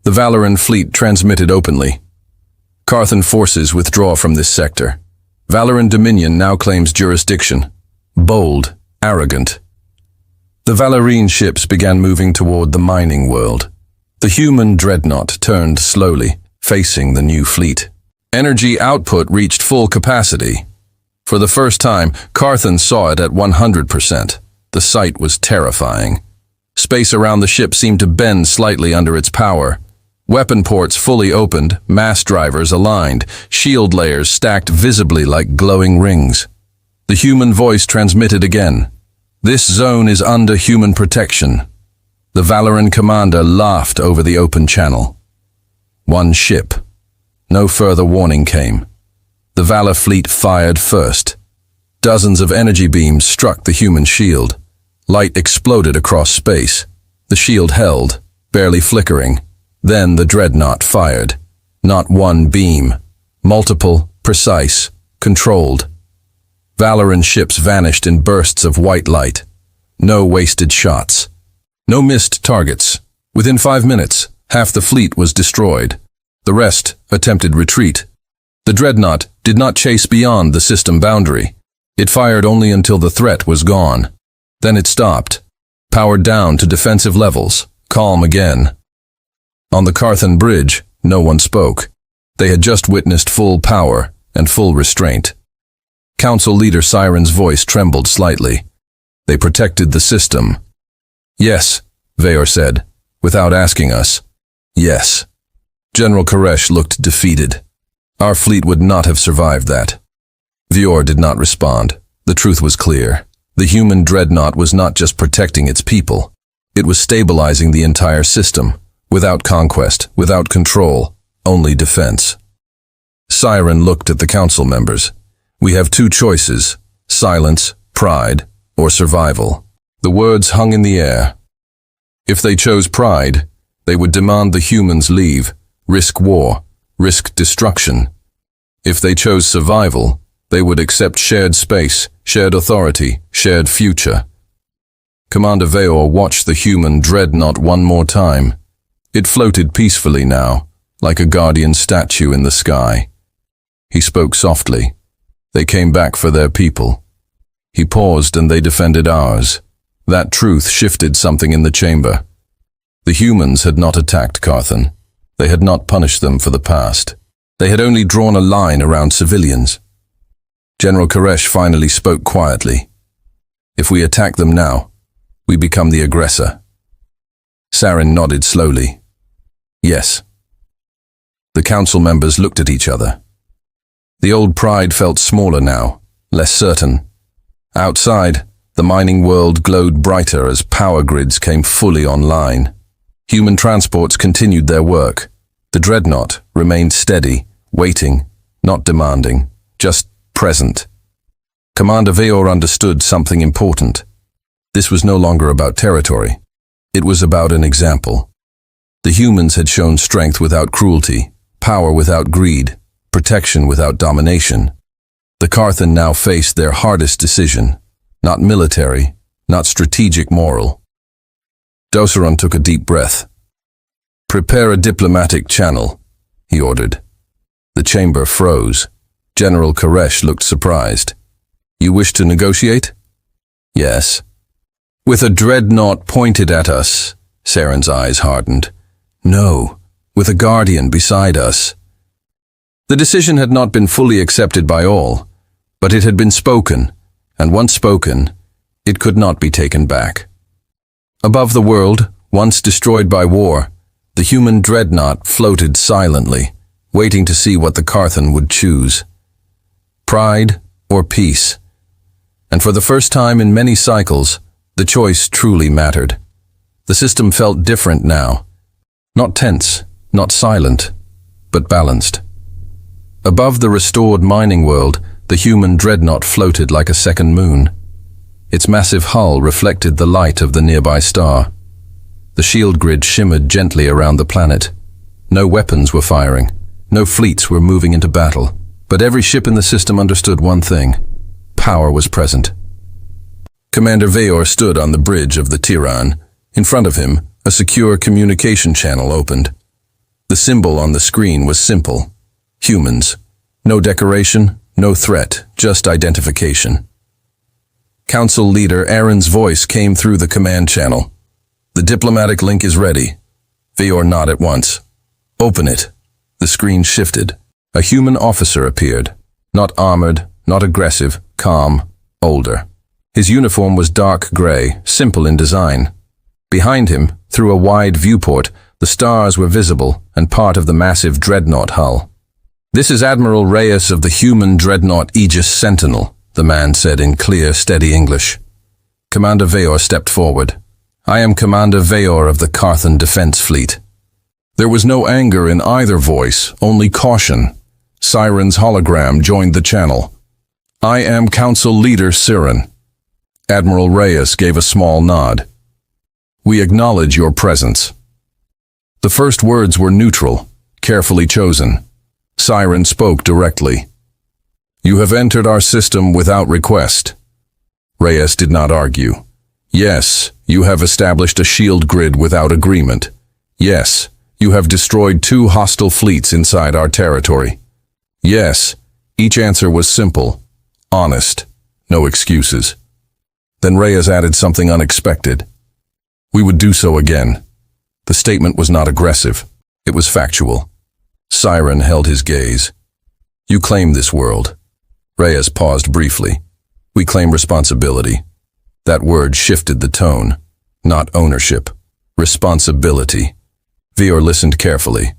The Valoran fleet transmitted openly. Carthan forces withdraw from this sector. Valoran Dominion now claims jurisdiction. Bold, arrogant. The Valarine ships began moving toward the mining world. The Human Dreadnought turned slowly, facing the new fleet. Energy output reached full capacity. For the first time, Carthan saw it at 100%. The sight was terrifying. Space around the ship seemed to bend slightly under its power. Weapon ports fully opened, mass drivers aligned, shield layers stacked visibly like glowing rings. The human voice transmitted again. This zone is under human protection. The Valoran commander laughed over the open channel. One ship. No further warning came. The Valor fleet fired first. Dozens of energy beams struck the human shield. Light exploded across space. The shield held, barely flickering. Then the Dreadnought fired. Not one beam. Multiple, precise, controlled. Valoran ships vanished in bursts of white light. No wasted shots. No missed targets. Within 5 minutes, half the fleet was destroyed. The rest attempted retreat. The Dreadnought did not chase beyond the system boundary. It fired only until the threat was gone. Then it stopped, powered down to defensive levels, calm again. On the Carthan bridge, no one spoke. They had just witnessed full power and full restraint. Council leader Siren's voice trembled slightly. They protected the system. Yes, Veor said, without asking us. Yes. General Koresh looked defeated. Our fleet would not have survived that. Veor did not respond. The truth was clear. The Human Dreadnought was not just protecting its people. It was stabilizing the entire system. Without conquest, without control, only defense. Siren looked at the council members. We have two choices, silence, pride, or survival. The words hung in the air. If they chose pride, they would demand the humans leave, risk war, risk destruction. If they chose survival, they would accept shared space, shared authority, shared future. Commander Veor watched the Human Dreadnought one more time. It floated peacefully now, like a guardian statue in the sky. He spoke softly. They came back for their people. He paused and they defended ours. That truth shifted something in the chamber. The humans had not attacked Carthan. They had not punished them for the past. They had only drawn a line around civilians. General Koresh finally spoke quietly. If we attack them now, we become the aggressor. Saren nodded slowly. Yes. The council members looked at each other. The old pride felt smaller now, less certain. Outside, the mining world glowed brighter as power grids came fully online. Human transports continued their work. The Dreadnought remained steady, waiting, not demanding, just present. Commander Veor understood something important. This was no longer about territory. It was about an example. The humans had shown strength without cruelty, power without greed, protection without domination. The Carthan now faced their hardest decision, not military, not strategic moral. Dosaron took a deep breath. Prepare a diplomatic channel, he ordered. The chamber froze. General Koresh looked surprised. You wish to negotiate? Yes. With a dreadnought pointed at us, Saren's eyes hardened. No, with a guardian beside us. The decision had not been fully accepted by all, but it had been spoken, and once spoken, it could not be taken back. Above the world, once destroyed by war, the Human Dreadnought floated silently, waiting to see what the Carthan would choose. Pride or peace. And for the first time in many cycles, the choice truly mattered. The system felt different now. Not tense, not silent, but balanced. Above the restored mining world, the Human Dreadnought floated like a second moon. Its massive hull reflected the light of the nearby star. The shield grid shimmered gently around the planet. No weapons were firing. No fleets were moving into battle. But every ship in the system understood one thing. Power was present. Commander Veyor stood on the bridge of the Tiran. In front of him, a secure communication channel opened. The symbol on the screen was simple. Humans. No decoration, no threat, just identification. Council leader Aaron's voice came through the command channel. The diplomatic link is ready. Veyor nodded at once. Open it. The screen shifted. A human officer appeared. Not armored, not aggressive, calm, older. His uniform was dark gray, simple in design. Behind him, through a wide viewport, the stars were visible and part of the massive dreadnought hull. "This is Admiral Reyes of the Human Dreadnought Aegis Sentinel," the man said in clear, steady English. Commander Veyor stepped forward. "I am Commander Veyor of the Carthan Defense Fleet." There was no anger in either voice, only caution. Siren's hologram joined the channel. "I am Council Leader Siren." Admiral Reyes gave a small nod. "We acknowledge your presence." The first words were neutral, carefully chosen. Siren spoke directly. "You have entered our system without request." Reyes did not argue. "Yes, you have established a shield grid without agreement. Yes, you have destroyed 2 hostile fleets inside our territory. Yes." Each answer was simple, honest, no excuses. Then Reyes added something unexpected. "We would do so again." The statement was not aggressive. It was factual. Siren held his gaze. "You claim this world." Reyes paused briefly. "We claim responsibility." That word shifted the tone. Not ownership. Responsibility. Veyor listened carefully.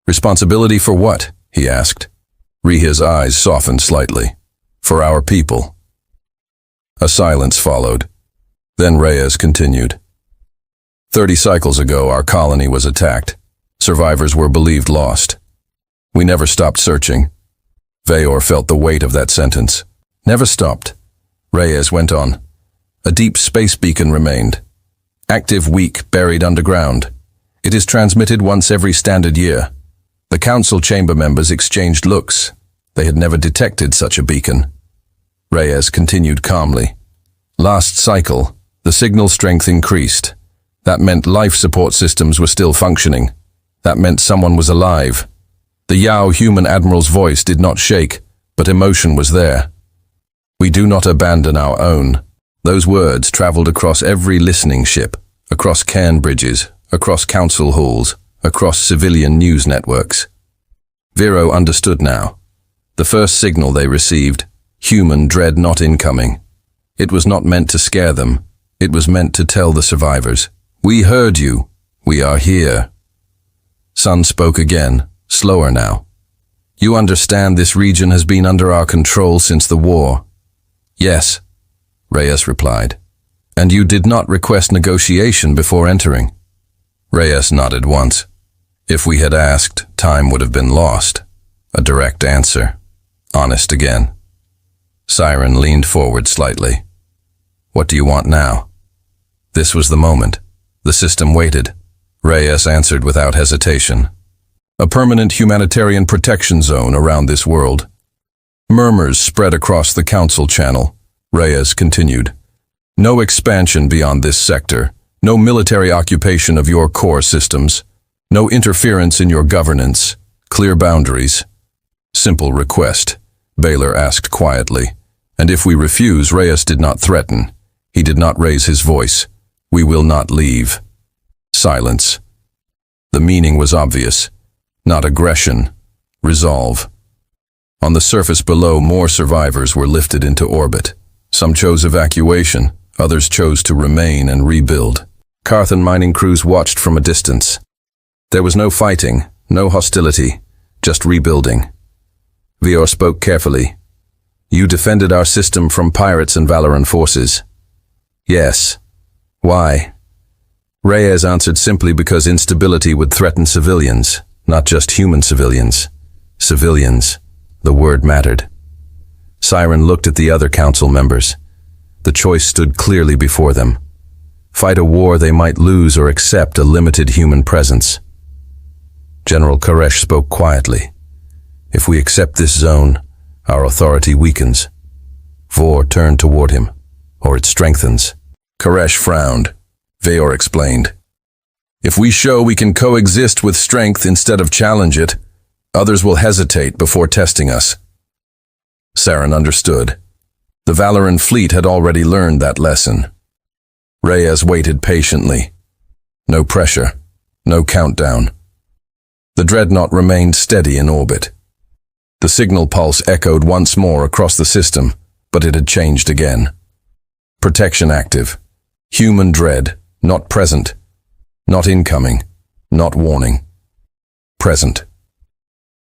"Responsibility for what?" he asked. Riha's eyes softened slightly. "For our people." A silence followed. Then Reyes continued. 30 cycles ago, our colony was attacked. Survivors were believed lost. We never stopped searching. Veyor felt the weight of that sentence. Never stopped. Reyes went on. A deep space beacon remained. Active weak, buried underground. It is transmitted once every standard year. The council chamber members exchanged looks. They had never detected such a beacon. Reyes continued calmly. Last cycle, the signal strength increased. That meant life support systems were still functioning. That meant someone was alive. The Yao human admiral's voice did not shake, but emotion was there. "We do not abandon our own." Those words traveled across every listening ship, across cairn bridges, across council halls, across civilian news networks. Vero understood now. The first signal they received, Human Dreadnought incoming. It was not meant to scare them. It was meant to tell the survivors, "We heard you. We are here." Sun spoke again, slower now. "You understand this region has been under our control since the war?" "Yes," Reyes replied. "And you did not request negotiation before entering?" Reyes nodded once. If we had asked, time would have been lost. A direct answer. Honest again. Siren leaned forward slightly. "What do you want now?" This was the moment. The system waited. Reyes answered without hesitation. "A permanent humanitarian protection zone around this world." Murmurs spread across the council channel. Reyes continued. "No expansion beyond this sector. No military occupation of your core systems. No interference in your governance. Clear boundaries." "Simple request," Baylor asked quietly. And if we refuse, Reyes did not threaten. He did not raise his voice. "We will not leave." Silence. The meaning was obvious. Not aggression. Resolve. On the surface below, more survivors were lifted into orbit. Some chose evacuation. Others chose to remain and rebuild. Carthan mining crews watched from a distance. There was no fighting, no hostility, just rebuilding. Veyor spoke carefully. "You defended our system from pirates and Valoran forces." "Yes." "Why?" Reyes answered simply because instability would threaten civilians, not just human civilians. Civilians. The word mattered. Siren looked at the other council members. The choice stood clearly before them. Fight a war they might lose or accept a limited human presence. General Koresh spoke quietly. "If we accept this zone, Our authority weakens. Vor turned toward him, or it strengthens. Koresh frowned. Veor explained. If we show we can coexist with strength instead of challenge it, others will hesitate before testing us. Saren understood. The Valoran fleet had already learned that lesson. Reyes waited patiently. No pressure, no countdown. The dreadnought remained steady in orbit. The signal pulse echoed once more across the system, but it had changed again. Protection active. Human dread, not present. Not incoming, not warning. Present.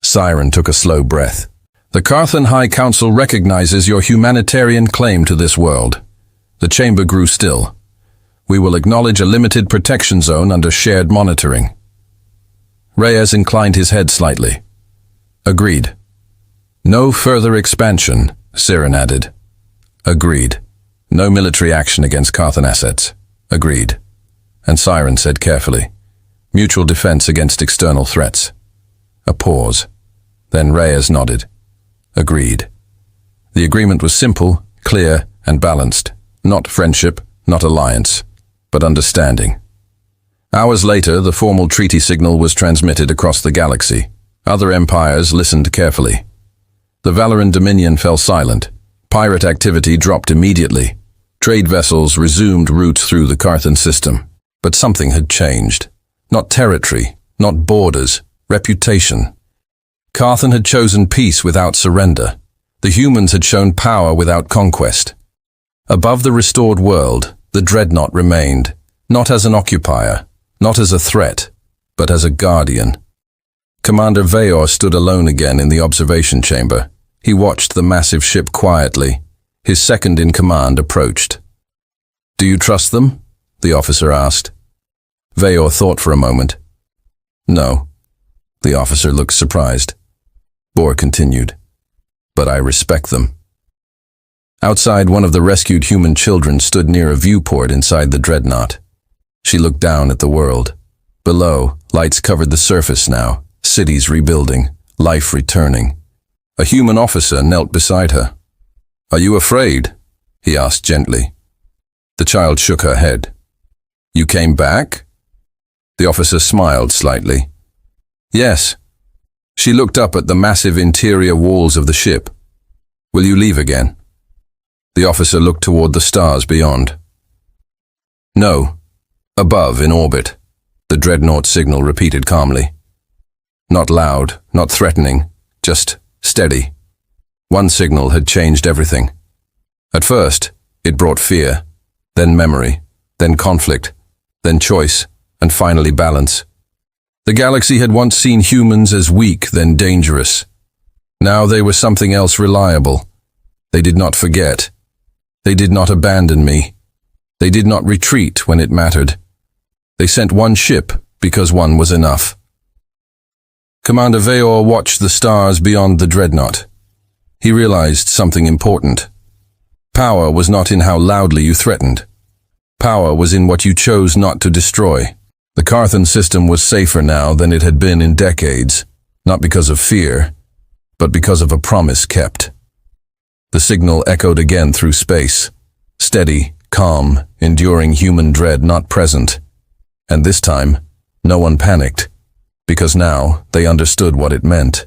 Siren took a slow breath. The Carthan High Council recognizes your humanitarian claim to this world. The chamber grew still. We will acknowledge a limited protection zone under shared monitoring. Reyes inclined his head slightly. Agreed. No further expansion, Siren added. Agreed. No military action against Carthan assets. Agreed. And Siren said carefully, mutual defense against external threats. A pause. Then Reyes nodded. Agreed. The agreement was simple, clear, and balanced. Not friendship, not alliance, but understanding. Hours later, the formal treaty signal was transmitted across the galaxy. Other empires listened carefully. The Valoran Dominion fell silent. Pirate activity dropped immediately. Trade vessels resumed routes through the Carthan system. But something had changed. Not territory, not borders, reputation. Carthan had chosen peace without surrender. The humans had shown power without conquest. Above the restored world, the dreadnought remained, not as an occupier, not as a threat, but as a guardian. Commander Veor stood alone again in the observation chamber. He watched the massive ship quietly. His second-in-command approached. "Do you trust them?" the officer asked. Veor thought for a moment. "No." The officer looked surprised. Bor continued. "But I respect them." Outside, one of the rescued human children stood near a viewport inside the dreadnought. She looked down at the world. Below, lights covered the surface now, cities rebuilding, life returning. A human officer knelt beside her. "Are you afraid?" he asked gently. The child shook her head. "You came back?" The officer smiled slightly. "Yes." She looked up at the massive interior walls of the ship. "Will you leave again?" The officer looked toward the stars beyond. "No. Above, in orbit," the dreadnought signal repeated calmly. Not loud, not threatening, just steady. One signal had changed everything. At first, it brought fear, then memory, then conflict, then choice, and finally balance. The galaxy had once seen humans as weak, then dangerous. Now they were something else reliable. They did not forget. They did not abandon me. They did not retreat when it mattered. They sent one ship because one was enough. Commander Veor watched the stars beyond the dreadnought. He realized something important. Power was not in how loudly you threatened. Power was in what you chose not to destroy. The Carthan system was safer now than it had been in decades, not because of fear, but because of a promise kept. The signal echoed again through space. Steady, calm, enduring human dread not present. And this time, no one panicked, because now they understood what it meant.